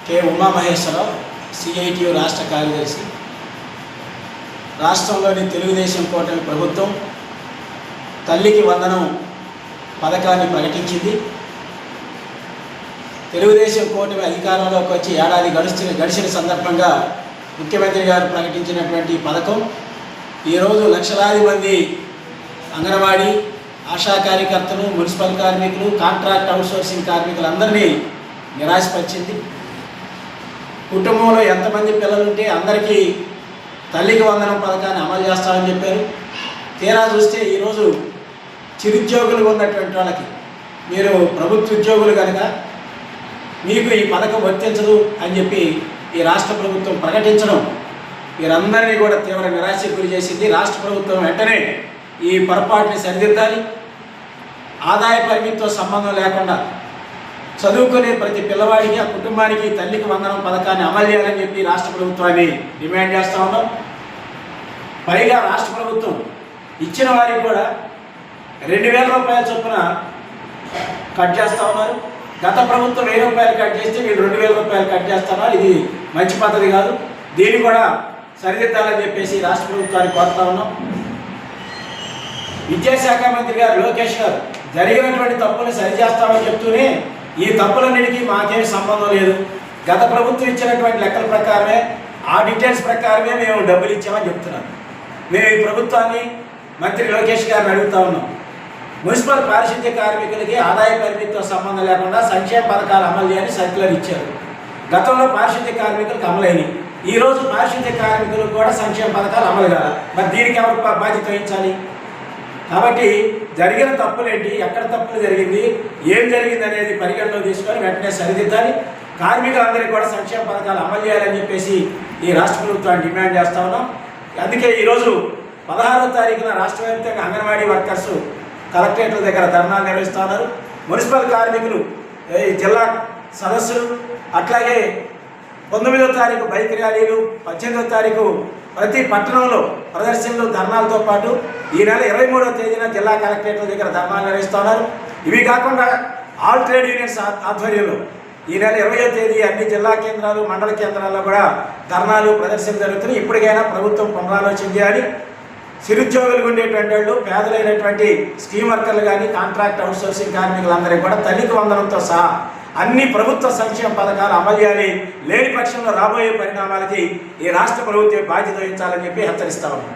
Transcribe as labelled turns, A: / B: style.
A: K Umamaheswararao, CITU రాష్ట్ర కార్యదర్శి. రాష్ట్రంలోని తెలుగుదేశం కూటమి ప్రభుత్వం తల్లికి వందనం పథకాన్ని ప్రకటించింది. తెలుగుదేశం కూటమి అధికారంలోకి వచ్చి ఏడాది గడిచిన సందర్భంగా ముఖ్యమంత్రి గారు ప్రకటించినటువంటి పథకం ఈరోజు లక్షలాది మంది అంగన్వాడీ ఆశా కార్యకర్తలు, మున్సిపల్ కార్మికులు, కాంట్రాక్ట్ అవుట్సోర్సింగ్ కార్మికులందరినీ నిరాశపరిచింది. కుటుంబంలో ఎంతమంది పిల్లలుంటే అందరికీ తల్లికి వందనం పథకాన్ని అమలు చేస్తామని చెప్పారు. తీరా చూస్తే ఈరోజు చిరుద్యోగులు ఉన్నటువంటి వాళ్ళకి, మీరు ప్రభుత్వ ఉద్యోగులు కనుక మీకు ఈ పథకం వర్తించదు అని చెప్పి ఈ రాష్ట్ర ప్రభుత్వం ప్రకటించడం వీరందరినీ కూడా తీవ్ర నిరాశకు గురి చేసింది. రాష్ట్ర ప్రభుత్వం వెంటనే ఈ పొరపాటుని సరిదిద్దాలి. ఆదాయ పరిమితితో సంబంధం లేకుండా చదువుకునే ప్రతి పిల్లవాడికి, ఆ కుటుంబానికి తల్లికి వందనం పథకాన్ని అమలు చేయాలని చెప్పి రాష్ట్ర ప్రభుత్వాన్ని డిమాండ్ చేస్తూ ఉన్నాం. పైగా రాష్ట్ర ప్రభుత్వం ఇచ్చిన వారికి కూడా 2,000 రూపాయల చొప్పున కట్ చేస్తూ ఉన్నారు. గత ప్రభుత్వం 1,000 రూపాయలు కట్ చేస్తే వీళ్ళు 2,000 రూపాయలు కట్ చేస్తున్నారు. ఇది మంచి పద్ధతి కాదు. దీన్ని కూడా సరిదిద్దాలని చెప్పేసి రాష్ట్ర ప్రభుత్వాన్ని కోరుతా ఉన్నాం. విద్యాశాఖ మంత్రి గారు లోకేష్ గారు జరిగినటువంటి తప్పులు సరిచేస్తామని చెప్తూనే ఈ తప్పులన్నిటికీ మాకేమి సంబంధం లేదు, గత ప్రభుత్వం ఇచ్చినటువంటి లెక్కల ప్రకారమే, ఆ డీటెయిల్స్ ప్రకారమే మేము డబ్బులు ఇచ్చామని చెప్తున్నాం. మేము ఈ ప్రభుత్వాన్ని, మంత్రి లోకేష్ గారిని అడుగుతా ఉన్నాం. మున్సిపల్ పారిశుద్ధ్య కార్మికులకి ఆదాయ పరిమితితో సంబంధం లేకుండా సంక్షేమ పథకాలు అమలు చేయని సర్క్యులర్ ఇచ్చారు. గతంలో పారిశుద్ధ్య కార్మికులకు అమలైనవి. ఈరోజు పారిశుద్ధ్య కార్మికులకు కూడా సంక్షేమ పథకాలు అమలు కాదు. మరి దీనికి ఎవరు బాధ్యత వహించాలి? కాబట్టి జరిగిన తప్పులేంటి, ఎక్కడ తప్పులు జరిగింది, ఏం జరిగింది అనేది పరిగణలో తీసుకొని వెంటనే సరిదిద్దాలి. కార్మికులందరికీ కూడా సంక్షేమ పథకాలు అమలు చేయాలని చెప్పేసి ఈ రాష్ట్ర ప్రభుత్వాన్ని డిమాండ్ చేస్తా ఉన్నాం. అందుకే ఈరోజు 16వ తారీఖున రాష్ట్ర వ్యాప్తంగా అంగన్వాడీ వర్కర్స్ కలెక్టరేట్ల దగ్గర ధర్నాలు నిర్వహిస్తూ ఉన్నారు. మున్సిపల్ కార్మికులు జిల్లా సదస్సులు, అట్లాగే 19వ తారీఖు బైక్ ర్యాలీలు, 18వ తారీఖు ప్రతి పట్టణంలో ప్రదర్శనలు, ధర్నాలతో పాటు ఈ నెల 23వ తేదీన జిల్లా కలెక్టరేట్ల దగ్గర ధర్నాలు నిర్వహిస్తున్నారు. ఇవి కాకుండా ఆల్ ట్రేడ్ యూనియన్స్ ఆధ్వర్యంలో ఈ నెల 20వ తేదీ అన్ని జిల్లా కేంద్రాలు, మండల కేంద్రాల్లో కూడా ధర్నాలు, ప్రదర్శనలు జరుగుతున్నాయి. ఇప్పటికైనా ప్రభుత్వం పునరాలోచన చేయాలి. చిరుద్యోగులు ఉండేటువంటి వాళ్ళు, పేదలైనటువంటి స్కీమ్ వర్కర్లు కానీ, కాంట్రాక్ట్ అవుట్సోర్సింగ్ కార్మికులందరికీ కూడా తల్లికి వందనంతో సహా అన్ని ప్రభుత్వ సంక్షేమ పథకాలు అమలు చేయాలి. లేని పక్షంలో రాబోయే పరిణామాలకి ఈ రాష్ట్ర ప్రభుత్వం బాధ్యత వహించాలని చెప్పి హెచ్చరిస్తా ఉన్నాం.